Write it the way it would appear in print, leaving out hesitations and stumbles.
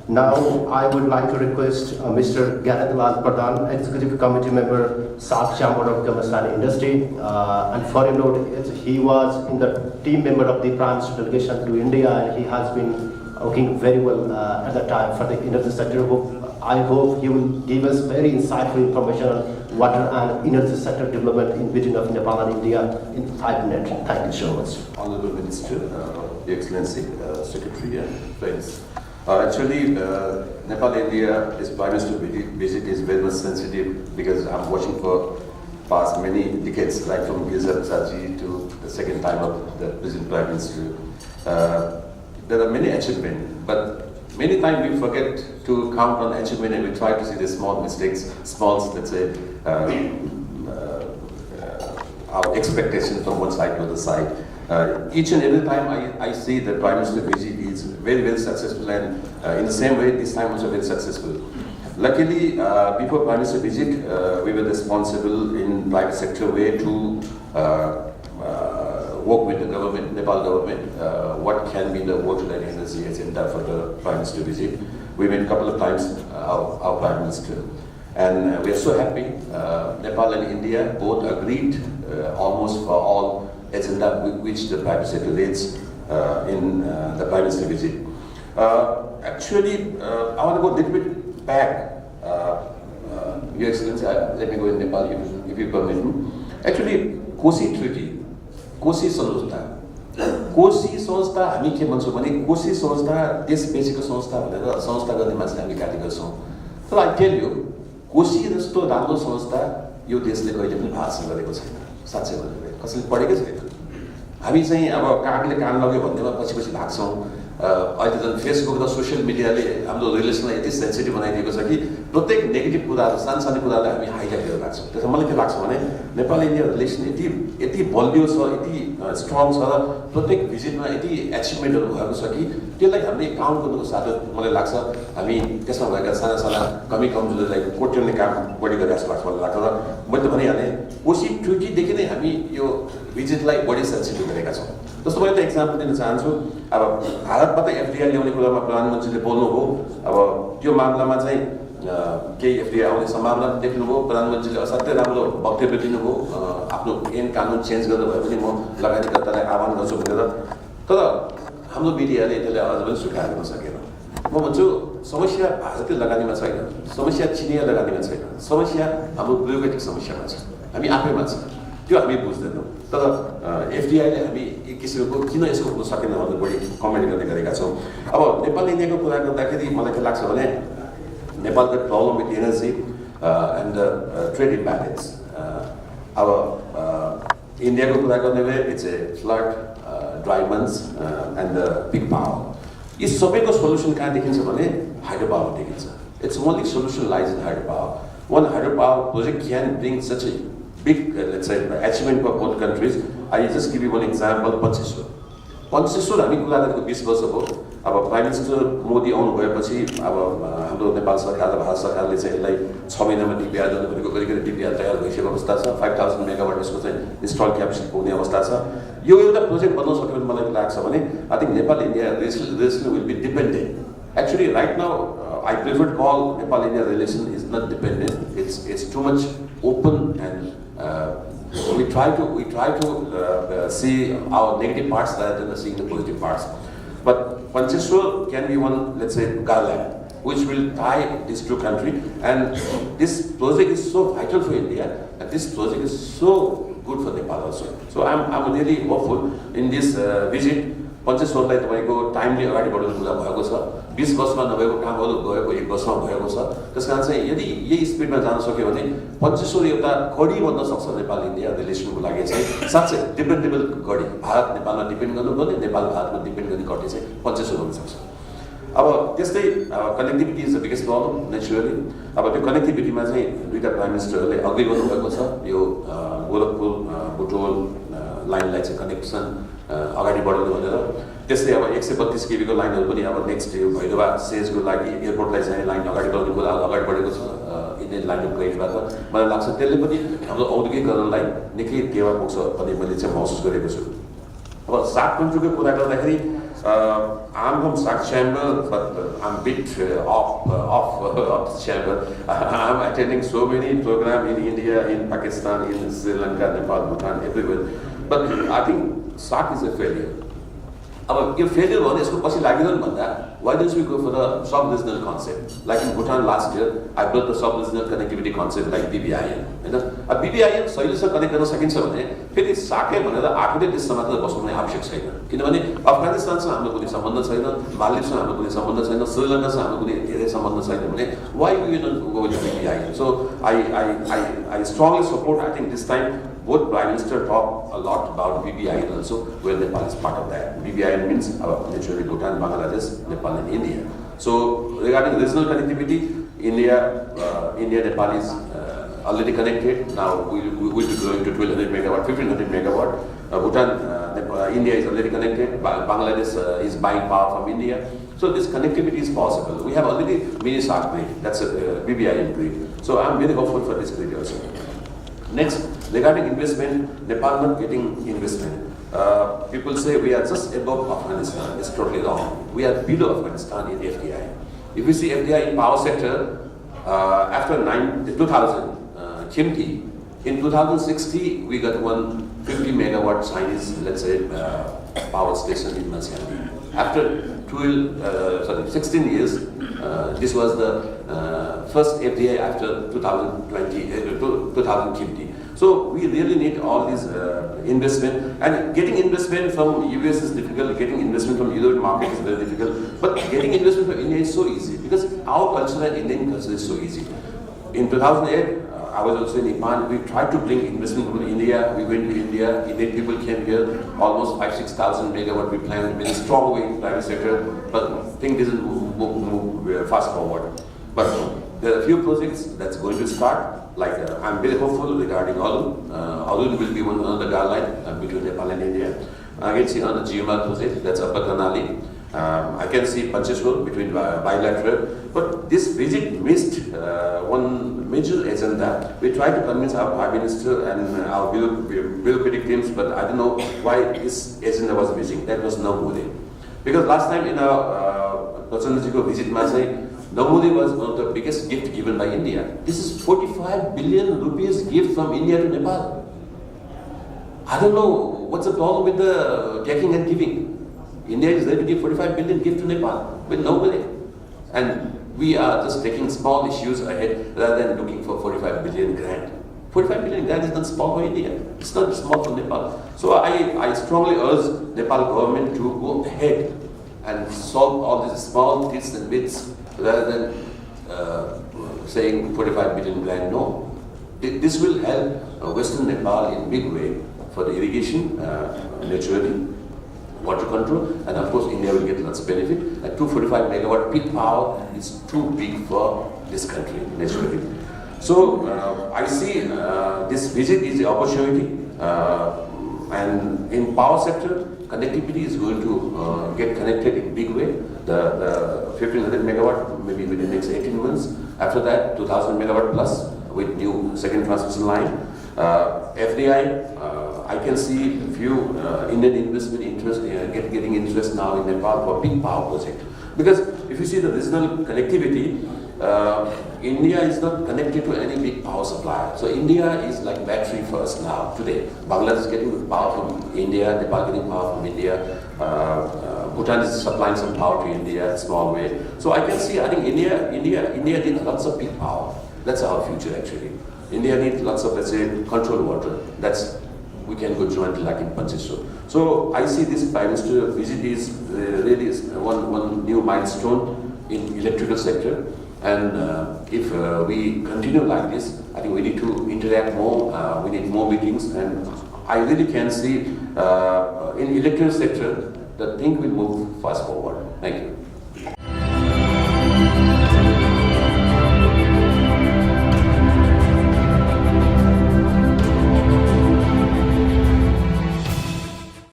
Now, I would like to request Mr. Gyanendra Lal Pradhan, Executive Committee Member, SAARC Chamber of Commerce and Industry. And for your note, he was in the team member of the Prime Minister delegation to India, and he has been working very well at the time for the energy sector. I hope he will give us very insightful information on water and energy sector development in between of Nepal and India in 5 minutes. Thank you so much. Honorable Minister, Your Excellency, Secretary and friends. Actually, Nepal-India, this Prime Minister visit is very much sensitive because I'm watching for past many decades, right from Gyanendra Lal Pradhan to the second time of the present Prime Minister. There are many achievements, but many times we forget to count on achievement and we try to see the small mistakes, let's say, our expectations from one side to the side. Each and every time I see the Prime Minister visit is very, very successful, and in the same way, this time also very successful. Luckily, before Prime Minister visit, we were responsible in private sector way to work with the government, Nepal government, what can be the water and energy agenda for the Prime Minister visit. We met a couple of times, our Prime Minister. And we are so happy, Nepal and India both agreed almost for all agenda which the Prime Minister leads in the Prime Minister visit. Actually, I want to go a little bit back. Your Excellency, let me go in Nepal if you permit me. Actually, Kosi Treaty, Kosi Sanstha, हामी के भन्छौँ भने कोशी संस्था देश बेचेको संस्था भनेर संस्था गर्ने मान्छे हामी गाली गर्छौँ। तर आई टेल यू, कोशी जस्तो राम्रो संस्था यो देशले कहिले पनि भाषण गरेको छैन। साँच्चै भन्नु कसैले पढेकै छैन। हामी चाहिँ अब कागले कान लग्यो भन्नेमा पछि लाग्छौँ। अहिले त फेसबुक र सोसियल मिडियाले हाम्रो रिलेसनलाई यति सेन्सिटिभ बनाइदिएको छ कि प्रत्येक नेगेटिभ कुराहरू, सानसानो कुरालाई हामी हाइलाइट गरेर राख्छौँ। त्यसमा मलाई के लाग्छ भने नेपाल इन्डिया रिलेसन यति बलियो छ, यति स्ट्रङ छ र प्रत्येक भिजिटमा यति एचिभमेन्टहरू भएको छ कि त्यसलाई हामीले काउन्ट गर्नुको साथै मलाई लाग्छ हामी त्यसमा भएका साना कमी कमजोरीलाई कोट्याउने काम बढी गरेर जस्तो लाग्छ मलाई लाग्छ। र मैले त भनिहालेँ, कोशी ट्रिटीदेखि नै हामी यो भिजिटलाई बढी सेन्सिटिभ गरेका छौँ। जस्तो मैले त इक्जाम्पल दिन चाहन्छु। अब भारतबाट एफडिआई ल्याउने कुरामा प्रधानमन्त्रीले बोल्नुभयो। अब त्यो मामलामा चाहिँ केही एफडिआई आउने सम्भावना देख्नुभयो। प्रधानमन्त्रीले असाध्यै राम्रो वक्तव्य दिनुभयो। आफ्नो ऐन कानुन चेन्ज गर्नु भए पनि म लगानीकर्तालाई आह्वान गर्छु भनेर। तर हाम्रो मिडियाले त्यसलाई अझ पनि स्वीकार गर्न सकेन। म भन्छु समस्या भारतीय लगानीमा छैन, समस्या चिनिया लगानीमा छैन, समस्या हाम्रो ब्युरोक्रेटिक समस्यामा छ, हामी आफैमा छ। त्यो हामी बुझ्दैनौँ। तर एफडिआईले हामी एक किसिमको किन यसको हुन सकेन भनेर बढी कमेन्ट गर्ने गरेका छौँ। अब नेपाल इन्डियाको कुरा गर्दाखेरि मलाई के लाग्छ भने नेपालको problem with energy and trade imbalance. अब इन्डियाको कुरा गर्ने भए it's a flood, dry months end big power. यी सबैको सोल्युसन कहाँ देखिन्छ भने हाइड्रो पावर देखिन्छ। It's only solution lies in hydro power. One hydro power project can bring such A big, let's say, achievement for both countries. I just give you one example, Pancheshwar हामी कुरा गरेको 20 वर्ष भयो। अब प्राइम मिनिस्टर मोदी आउनु भएपछि अब हाम्रो नेपाल सरकार र भारत सरकारले चाहिँ यसलाई 6 महिनामा डिपिआर गर्नु भनेको गरी डिपिआर तयार भइसकेको अवस्था छ। 5000 मेगावाट यसको चाहिँ इन्स्टल क्यापेसिटी पुग्ने अवस्था छ। यो एउटा प्रोजेक्ट बन्न सक्यो भने मलाई लाग्छ भने I think Nepal India relation will be dependent. Actually, right now, I prefer to call Nepal-India relation is not dependent. It's too much open, and we try to see our negative parts rather than seeing the positive parts. But Pancheshwar can be one, let's say, garland, which will tie these two countries. And this project is so vital for India, and this project is so good for Nepal also. So I'm really hopeful in this visit. पञ्चेश्वरलाई तपाईँको timely अगाडि बढाउने कुरा भएको छ। 20 वर्षमा नभएको कामहरू गएको 1 वर्षमा भएको छ। त्यस कारण चाहिँ यदि यही स्पिडमा जान सक्यो भने पञ्चेश्वर एउटा कडी बन्न सक्छ नेपाल इन्डिया रिलेसनको लागि चाहिँ। साँच्चै डिपेन्डेबल कडी, भारत नेपालमा डिपेन्ड गर्नुपर्ने, नेपाल भारतमा डिपेन्ड गर्ने कडी चाहिँ पञ्चेश्वर हुन सक्छ। अब त्यस्तै connectivity is the biggest problem naturally. अब त्यो कनेक्टिभिटीमा चाहिँ दुईटा प्राइम मिनिस्टरहरूले अग्री गर्नुभएको छ। यो गोरखपुर बुटोल लाइनलाई चाहिँ कनेक्सन अगाडि बढाउनु भनेर। त्यस्तै अब 132 केबीको लाइनहरू पनि अब नेक्स्ट यो भैरवा सेजको लागि एयरपोर्टलाई चाहिँ लाइन अगाडि बढाउने कुरा अगाडि बढेको छ इन्डियन लाइन अफ क्रेडिटबाट। मलाई लाग्छ त्यसले पनि हाम्रो औद्योगिकरणलाई निकै टेवा पुग्छ भन्ने मैले चाहिँ महसुस गरेको छु। अब 7 कन्ट्रीको कुरा गर्दाखेरि I'm from SAARC chamber, but I'm a bit off the chamber. I'm attending so many programs in India, in Pakistan, in Sri Lanka, Nepal, Bhutan, everywhere. But I think SAARC is a failure. अब यो failure भने यसको पछि लाग्दैन भन्दा why don't we go for the sub-regional concept? Like in Bhutan last year, I built the sub-regional connectivity concept like BBIN. हैन अब BBIN सहिलेसँग connect गर्न सकिन्छ भने फेरि साकै भनेर आफूले देशसँग मात्र बस्नु नै आवश्यक छैन, किनभने अफगानिस्तानसँग हाम्रो कुनै सम्बन्ध छैन, मालदिवसँग हाम्रो कुनै सम्बन्ध छैन, श्रीलङ्कासँग हाम्रो कुनै धेरै सम्बन्ध छैन भने why we don't go with BBIN? So I strongly support. I think this time both Prime Minister talk a lot about BBIN also, where Nepal is part of that. BBIN means naturally Bhutan, Bangladesh, Nepal and India. So regarding regional connectivity, India, Nepal is already connected. Now we will be growing to 1200 megawatt, 1500 megawatt. Bhutan, India is already connected. Bangladesh is buying power from India. So this connectivity is possible. We have already mini SAARC grid. That's a BBIN grid. So I'm very hopeful for this grid also. Next, regarding investment, Nepal not getting investment. People say we are just above Afghanistan. It's totally wrong. We are below Afghanistan in FDI. If we see FDI in power sector, after 2000, Khimki, in 2060 we got 150 megawatt Chinese, let's say, power station in Mansiani. After 16 years, this was the first FDI after 2000 Khimki. So we really need all this investment, and getting investment from US is difficult, getting investment from European market is very difficult, but getting investment from India is so easy because our culture and Indian culture is so easy. In 2008, I was also in Nepal. We tried to bring investment from India. We went to India. Indian people came here. Almost 5,000-6,000 megawatt. We planned in a strong way in private sector, but things didn't move fast forward. But there are a few projects that's going to start. Like I'm very hopeful regarding Arun. Arun will be one of the guideline between Nepal and India. I can see another GMR project. That's Upper Kanali. I can see Pancheshwar between bilateral, but this visit missed one major agenda. We tried to convince our Prime Minister and our bureaucratic teams, but I don't know why this agenda was missing. That was Namudi. Because last time in our Prachandajiko visit, Namudi was one of the biggest gift given by India. This is 45 billion rupees gift from India to Nepal. I don't know what's the problem with the taking and giving. India is ready to give 45 billion gift to Nepal with nobody. And we are just taking small issues ahead rather than looking for 45 billion grant. 45 billion grant is not small for India. It's not small for Nepal. So I strongly urge Nepal government to go ahead and solve all these small bits and bits rather than saying 45 billion grant. No. This will help Western Nepal in big way for the irrigation, naturally, water control, and of course India will get lots of benefit. And 245 megawatt peak power is too big for this country, naturally. So I see this visit is an opportunity, and in power sector, connectivity is going to get connected in big way. The 1500 megawatt maybe within the next 18 months. After that, 2000 megawatt plus with new second transmission line. FDI, I can see a few Indian investment interest getting interest now in Nepal for big power project. Because if you see the regional connectivity, India is not connected to any big power supplier. So India is like battery first now, today. Bangladesh is getting power from India, Nepal getting power from India, Bhutan is supplying some power to India in a small way. So I can see, I think India needs lots of big power. That's our future actually. India needs lots of, let's say, controlled water. We can go jointly like in Pancheshwar. So I see this Prime Minister visit is really one new milestone in electrical sector. And if we continue like this, I think we need to interact more, we need more meetings, and I really can see in electrical sector, the thing will move fast forward. Thank you.